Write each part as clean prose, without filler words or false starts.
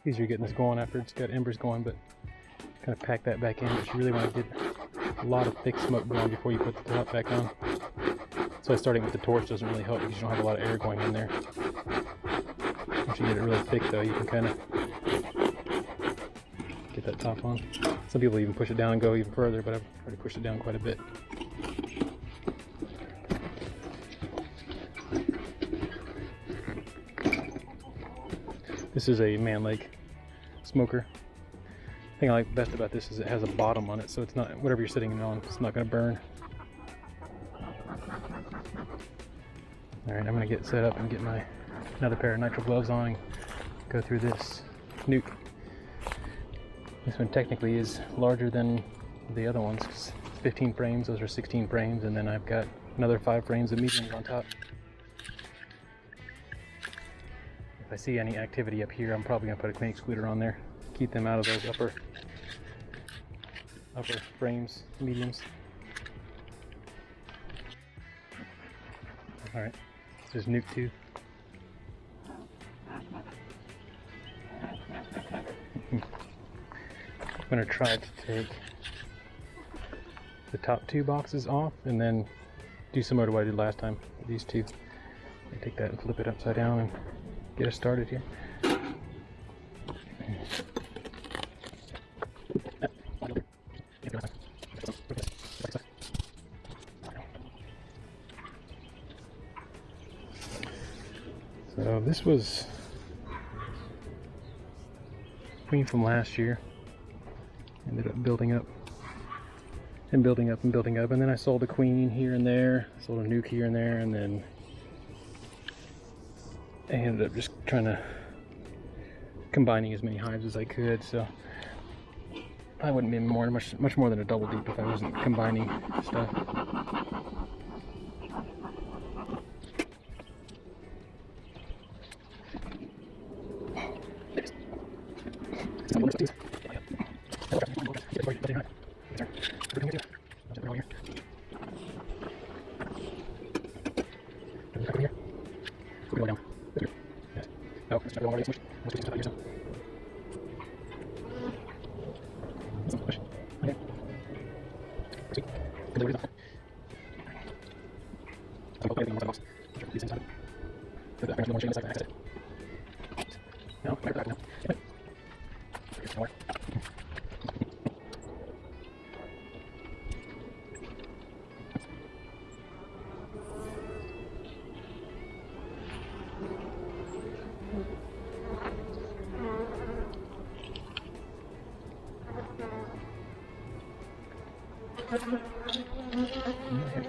easier getting this going after it's got embers going, but kind of pack that back in. But you really want to get a lot of thick smoke going before you put the top back on. So starting with the torch doesn't really help because you don't have a lot of air going in there. Once you get it really thick though, you can kind of get that top on. Some people even push it down and go even further, but I've already pushed it down quite a bit. This is a man lake smoker. The thing I like best about this is it has a bottom on it, so it's not, whatever you're sitting on, it's not going to burn. Alright, I'm going to get set up and get my another pair of nitrile gloves on and go through this nuc. This one technically is larger than the other ones, 'cause 15 frames, those are 16 frames, and then I've got another 5 frames of mediums on top. If I see any activity up here, I'm probably going to put a clean excluder on there. Keep them out of those upper frames, mediums. Alright, this is nuc 2. I'm going to try to take the top 2 boxes off and then do similar to what I did last time with these 2. I take that and flip it upside down and get us started here. So this was queen from last year. Ended up building up and building up and building up, and then I sold a queen here and there, sold a nuc here and there, and then I ended up just trying to combining as many hives as I could. So I wouldn't be much more than a double deep if I wasn't combining stuff.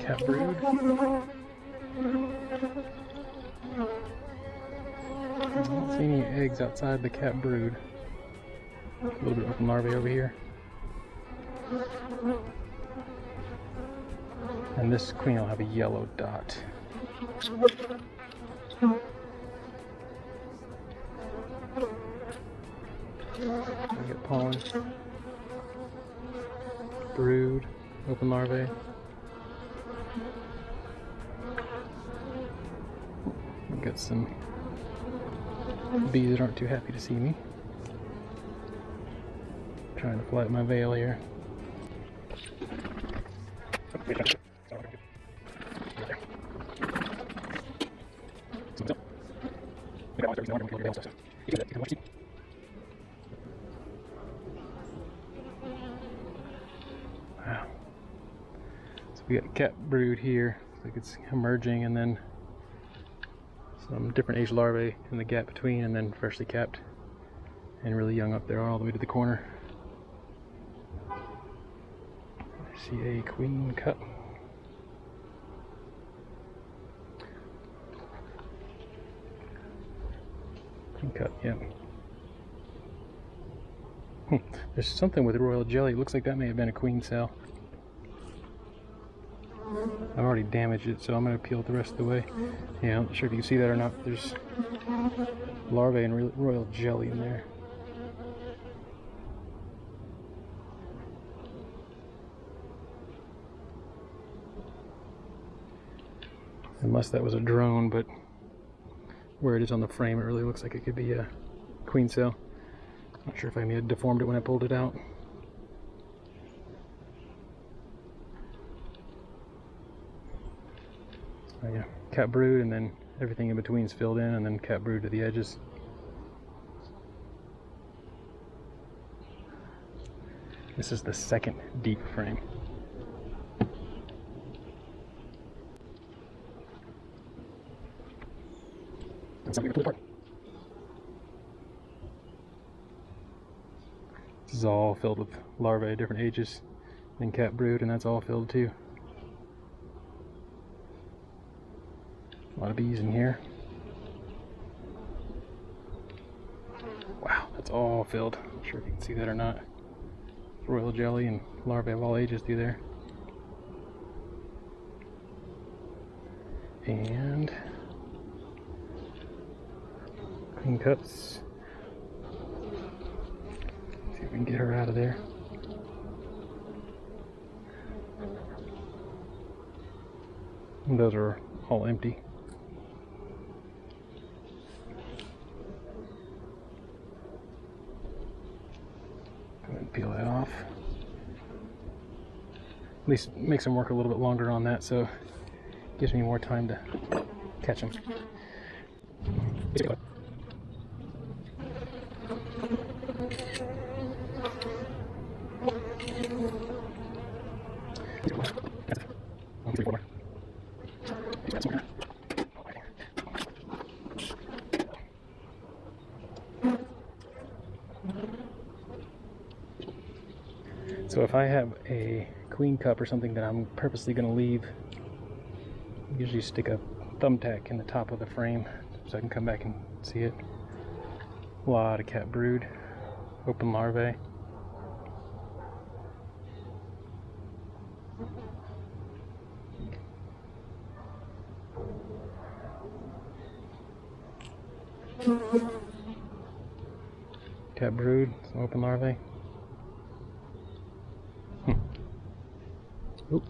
Cat brood. I don't see any eggs outside the cat brood. A little bit of open larvae over here. And this queen will have a yellow dot. We get pollen. Brood. Open larvae. I've got some bees that aren't too happy to see me. Trying to fly up my veil here. Wow. So we got a cat brood here. Looks like it's emerging, and then some different age larvae in the gap between, and then freshly capped and really young up there all the way to the corner. I see a queen cup. Queen cup, yeah. There's something with royal jelly. It looks like that may have been a queen cell. I've already damaged it, so I'm going to peel it the rest of the way. Yeah, I'm not sure if you can see that or not. There's larvae and royal jelly in there. Unless that was a drone, but where it is on the frame, it really looks like it could be a queen cell. Not sure if I may have deformed it when I pulled it out. Oh yeah, cap brood, and then everything in between is filled in, and then cap brood to the edges. This is the second deep frame. This is all filled with larvae at different ages, and cap brood, and that's all filled too. A lot of bees in here. Wow, that's all filled. Not sure if you can see that or not. Royal jelly and larvae of all ages through there. And queen cups. See if we can get her out of there. And those are all empty. Go ahead and peel that off. At least makes them work a little bit longer on that, so it gives me more time to catch them. So if I have a queen cup or something that I'm purposely going to leave, I usually stick a thumbtack in the top of the frame so I can come back and see it. A lot of cap brood, open larvae. Cap brood, some open larvae. Oop.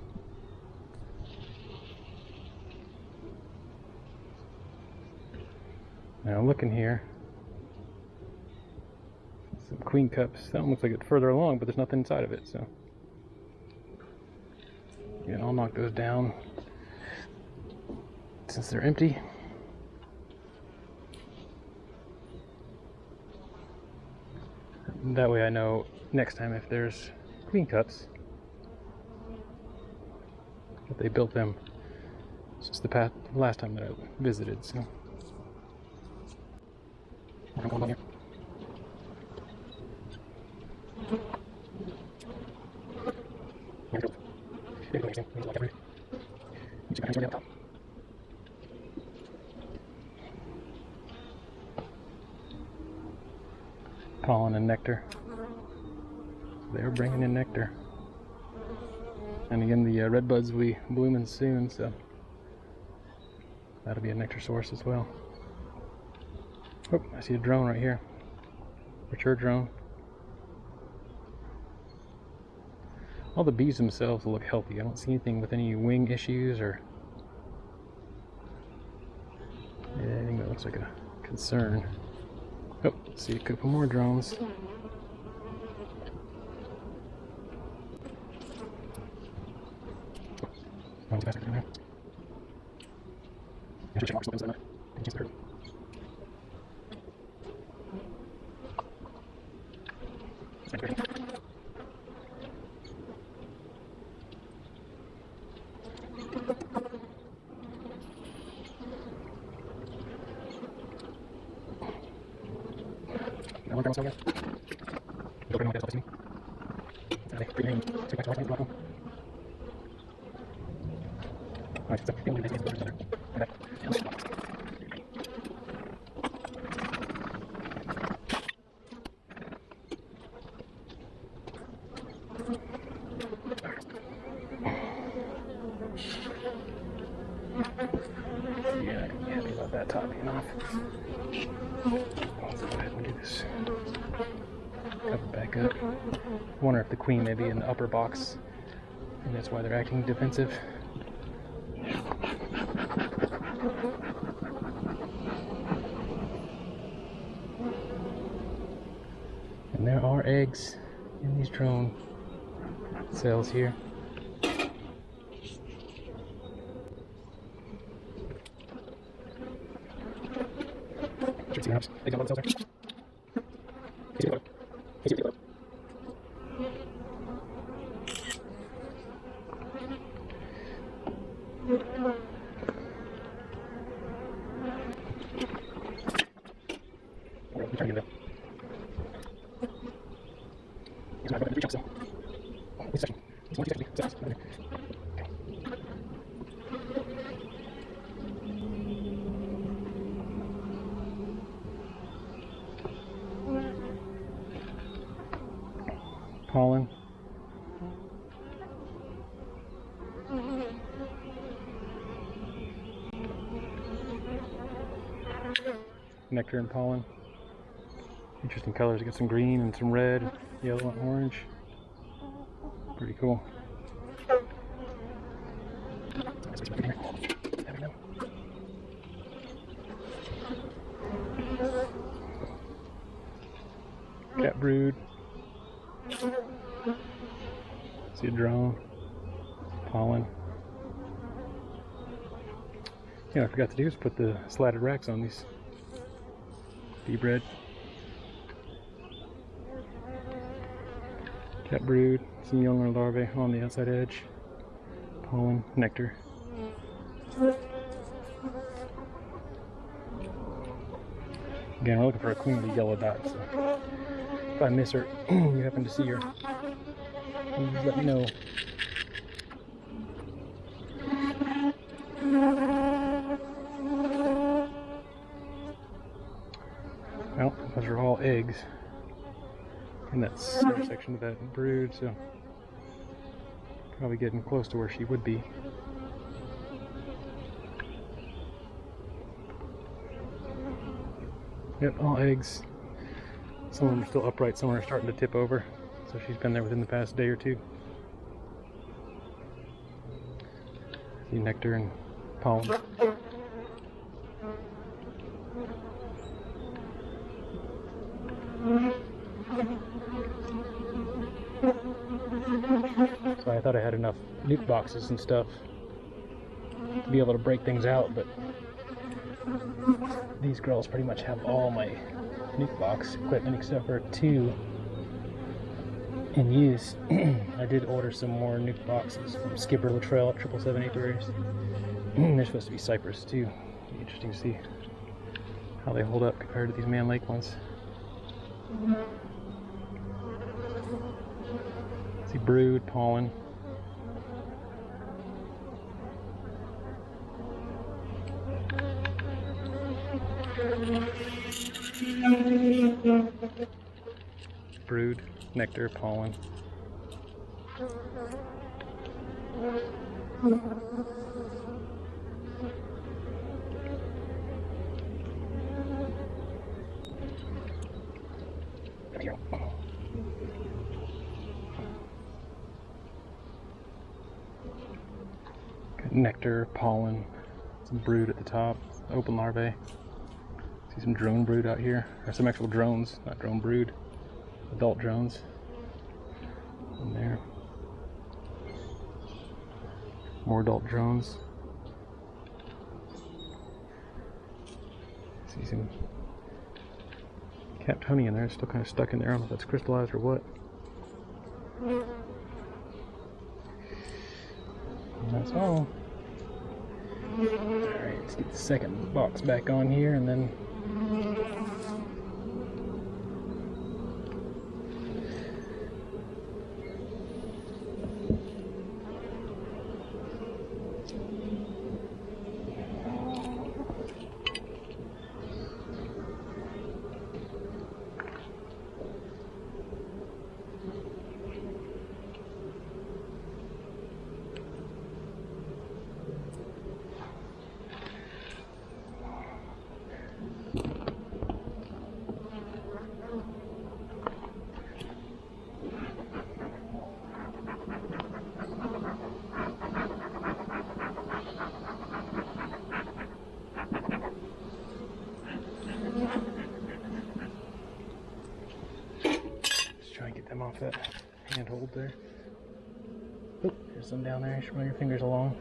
Now looking here, some queen cups. That one looks like it's further along, but there's nothing inside of it, so yeah, I'll knock those down since they're empty. That way I know next time if there's queen cups that they built them since the last time that I visited. So we're going down here. Pollen and nectar. They're bringing in nectar. And again, the red buds will be blooming soon, so that'll be a nectar source as well. Oh, I see a drone right here. Mature drone. All the bees themselves look healthy. I don't see anything with any wing issues or anything that looks like a concern. Oh, let's see a couple more drones. Yeah, I'm happy about that top being off. Let's go ahead and do this. Cover back up. I wonder if the queen may be in the upper box, and that's why they're acting defensive. our eggs in these drone cells here. Pollen. Nectar and pollen. Interesting colors. You got some green and some red, yellow and orange. Pretty cool. Cat brood. See a drone. Pollen. Yeah, I forgot to do is put the slatted racks on these. Bee bread. Cat brood. Some younger larvae on the outside edge. Pollen. Nectar. Again, we're looking for a queen bee yellow dot. So if I miss her, you happen to see her, please let me know. Well, those are all eggs in that center section of that brood, so probably getting close to where she would be. Yep, all eggs. Some of them are still upright, some are starting to tip over. So she's been there within the past day or two. See nectar and pollen. So I thought I had enough nuc boxes and stuff to be able to break things out, but these girls pretty much have all my nuc box equipment except for 2 in use. I did order some more nuc boxes from Skipper Luttrell at 777 Apiaries. They're supposed to be cypress too. It'll be interesting to see how they hold up compared to these Man Lake ones. See brood, pollen. Brood, nectar, pollen. Got nectar, pollen, some brood at the top, open larvae. See some drone brood out here, or some actual drones, not drone brood, adult drones in there. More adult drones. See some capped honey in there, it's still kind of stuck in there. I don't know if that's crystallized or what. And that's all. Alright, let's get the second box back on here and then off that handhold there. Oh, there's some down there. You should run your fingers along.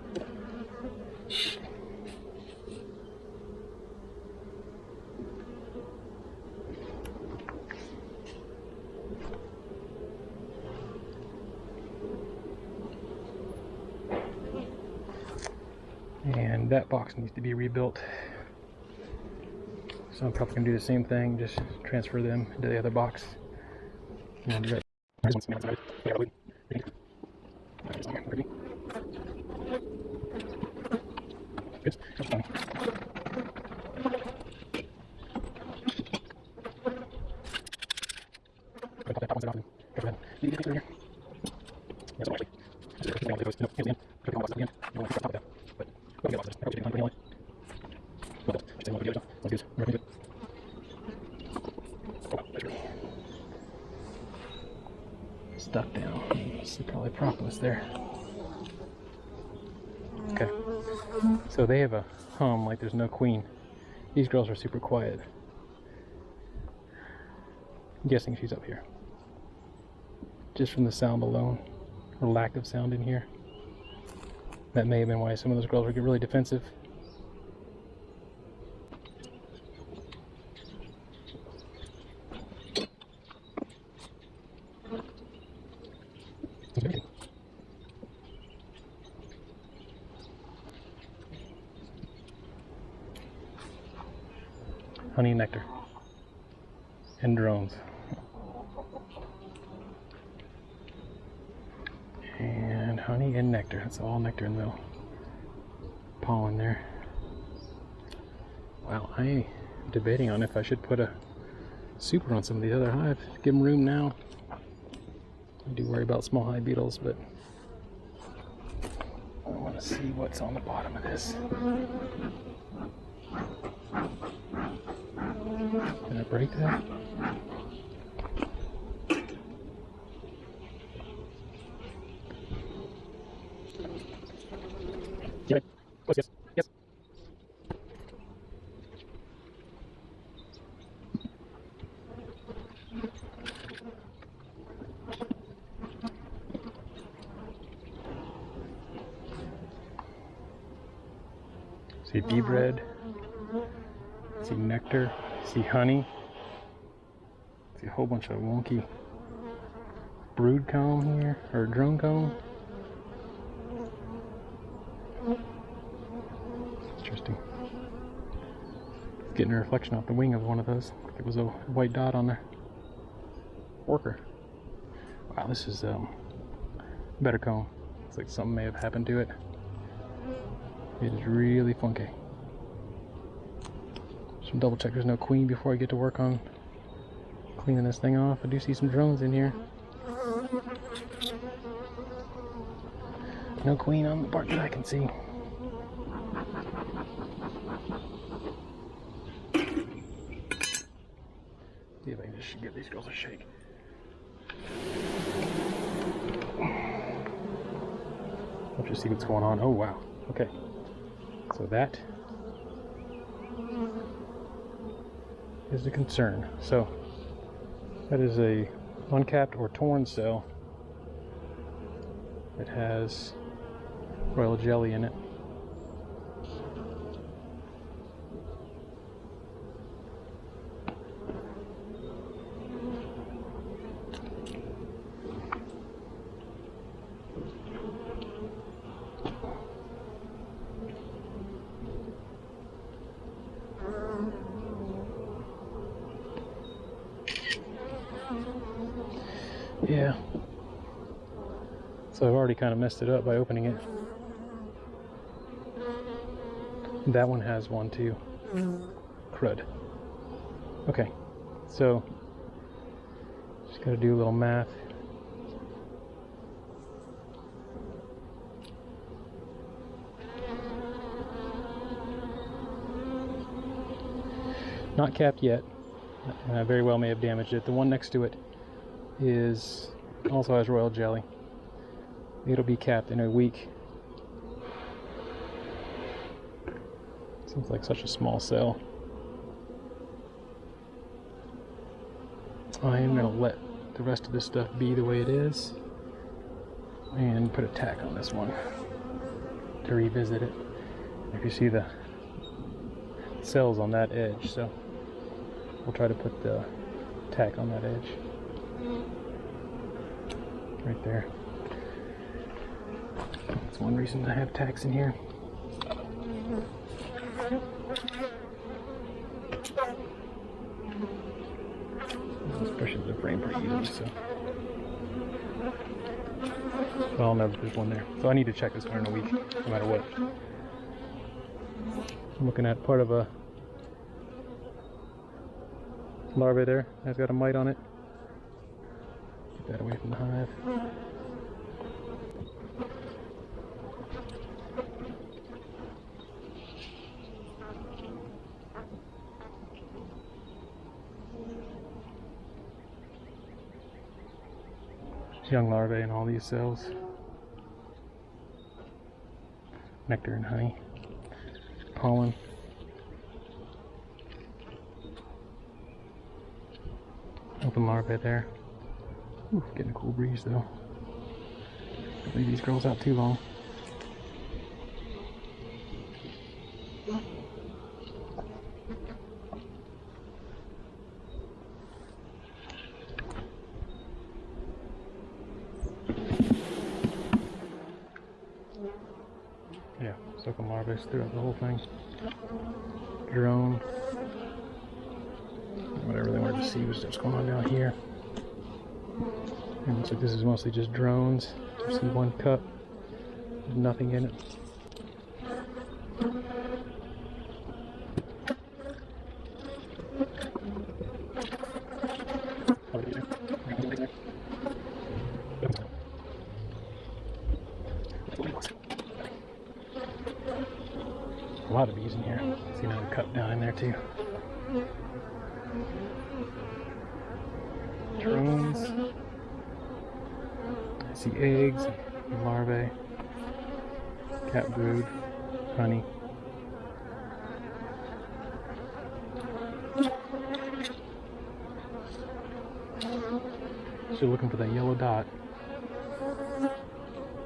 And that box needs to be rebuilt. So I'm probably gonna do the same thing, just transfer them into the other box. And do that. Stuck down. It's probably propolis there. Okay. So they have a hum like there's no queen. These girls are super quiet. I'm guessing she's up here. Just from the sound alone, or lack of sound in here. That may have been why some of those girls were really defensive. Honey and nectar. And drones. And honey and nectar. That's all nectar in the middle. Pollen there. Wow, I'm debating on if I should put a super on some of these other hives. Give them room now. I do worry about small hive beetles, but I want to see what's on the bottom of this. Can I break that? Yes. Yes. Yes. See bee bread. See nectar. See honey. See a whole bunch of wonky brood comb here, or drone comb. Interesting. Getting a reflection off the wing of one of those. It was a white dot on there. Worker. Wow, this is better comb. It's like something may have happened to it. It is really funky. Just double check there's no queen before I get to work on cleaning this thing off. I do see some drones in here. No queen on the part that I can see. See if I can just give these girls a shake. Let's just see what's going on. Oh wow. Okay. So that is a concern. So that is a uncapped or torn cell. It has royal jelly in it. Yeah. So I've already kind of messed it up by opening it. That one has one too. Crud. Okay. So just gotta do a little math. Not capped yet. I very well may have damaged it. The one next to it is also has royal jelly. It'll be capped in a week. Seems like such a small cell. I am going to let the rest of this stuff be the way it is and put a tack on this one to revisit it. If you see the cells on that edge, so we'll try to put the tack on that edge right there. That's one reason I have tacks in here. This pushes the frame pretty easily, so I'll never put one there. So I need to check this one in a week, no matter what. I'm looking at part of a larvae there. That's got a mite on it. Get that away from the hive. There's young larvae in all these cells. Nectar and honey. Pollen. Open larvae there. Ooh, getting a cool breeze though. Don't leave these girls out too long. Yeah, sucking larvae throughout the whole thing. Drone. What I really wanted to see was what's going on down here. And it looks like this is mostly just drones. You see one cup, there's nothing in it. A lot of bees in here. See another cup down in there too. Drones. I see eggs, larvae, cat brood, honey. Still looking for that yellow dot.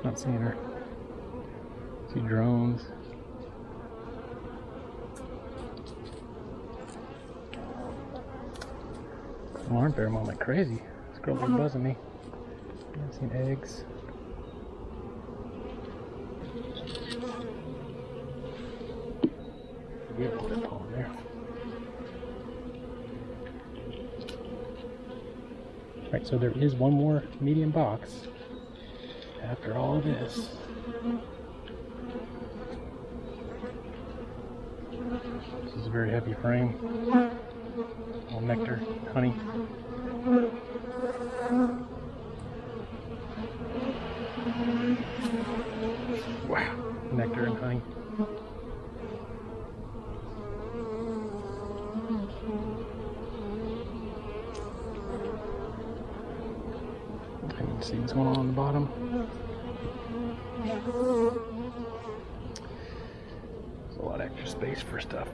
Not seeing her. See drones. Alarm pheromone like crazy. This girl's been buzzing me. I've seen eggs. Forget what they're calling there. Right, so there is one more medium box after all of this. This is a very heavy frame. All nectar, honey. Wow, nectar and honey. I need to see what's going on the bottom. There's a lot of extra space for stuff.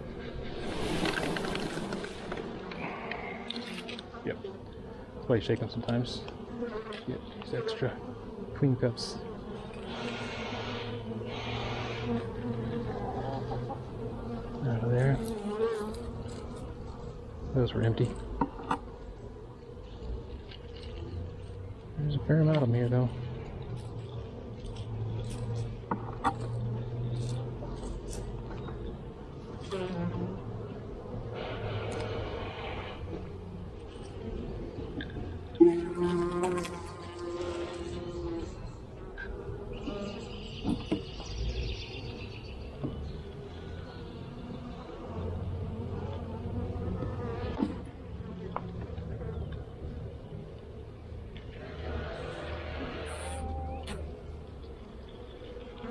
Yep. That's why you shake them sometimes. Get these extra clean cups. Out of there. Those were empty. There's a fair amount of them here though.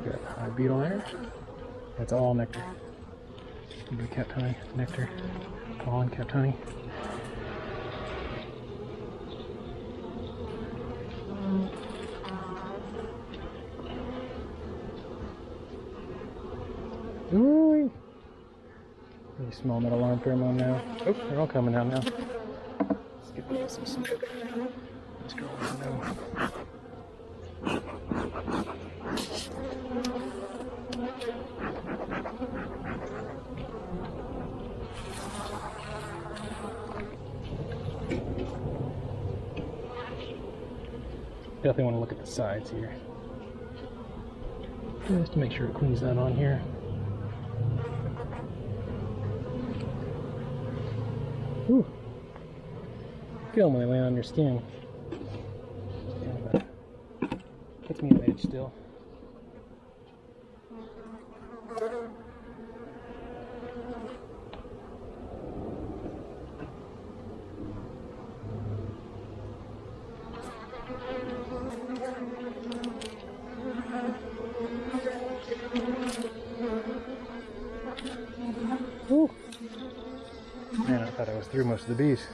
Got a hive beetle there. That's all nectar. Capped honey, nectar, pollen, capped honey. Ooh, really small metal alarm pheromone now. Oh, they're all coming out now. Let's get some sugar. This girl doesn't know. Definitely want to look at the sides here, just to make sure the queen's not on here. Whew. Feel them when they land on your skin. Puts me on edge still. Woo. Man, I thought I was through most of the bees.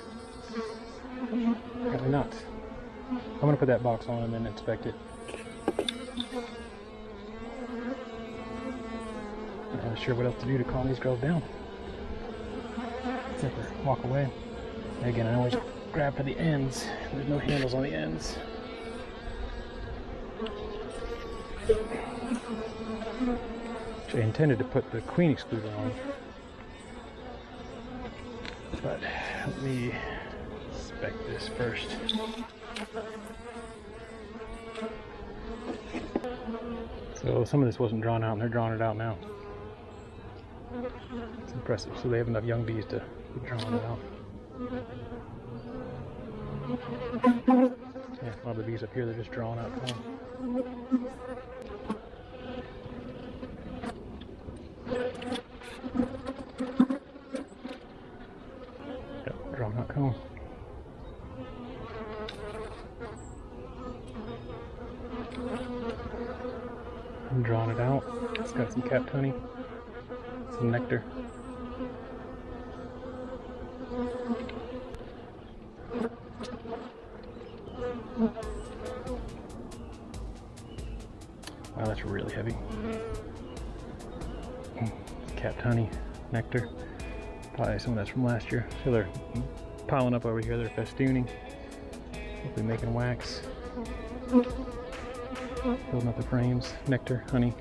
Apparently not. I'm going to put that box on and then inspect it. I'm not sure what else to do to calm these girls down, except for walk away. And again, I always grab for the ends. There's no handles on the ends. I intended to put the queen excluder on, but let me inspect this first. So some of this wasn't drawn out and they're drawing it out now. It's impressive. So they have enough young bees to be drawing it out. Yeah, a lot of the bees up here, they're just drawing out comb. Yep, drawing out comb. I'm drawing it out. It's got some capped honey, some nectar. Wow, that's really heavy. Capped honey, nectar. Probably some of that's from last year. So they're piling up over here. They're festooning. Hopefully making wax. Building up the frames. Nectar, honey.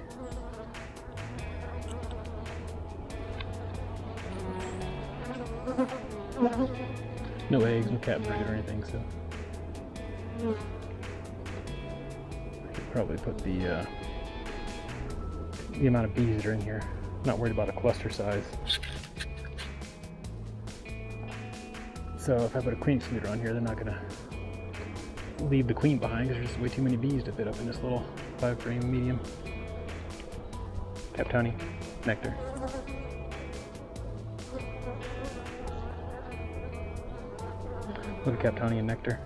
No eggs, no cat brood or anything, so I could probably put the amount of bees that are in here. I'm not worried about a cluster size. So if I put a queen excluder on here, they're not gonna leave the queen behind because there's just way too many bees to fit up in this little 5-frame medium. Capped honey, nectar. Look at capped honey and nectar.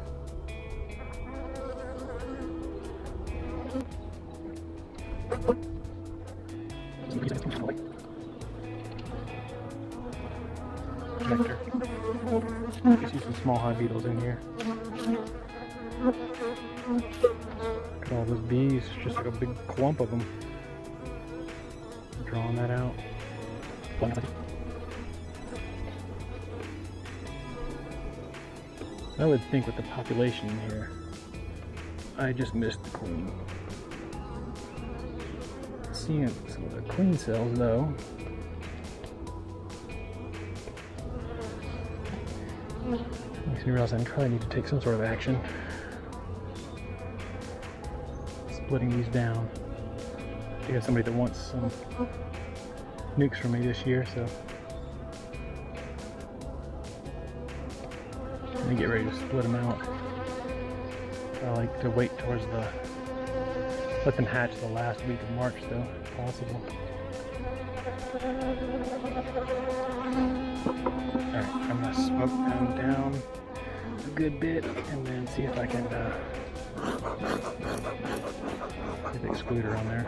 Nectar. You can see some small hive beetles in here. Look at all those bees, just like a big clump of them. Drawing that out. I would think with the population in here, I just missed the queen. Seeing some of the queen cells though. Makes me realize I probably need to take some sort of action. Splitting these down. I got somebody that wants some nukes from me this year, so let me get ready to split them out. I like to wait towards let them hatch the last week of March though, if possible. Alright, I'm gonna smoke them down a good bit and then see if I can get the excluder on there.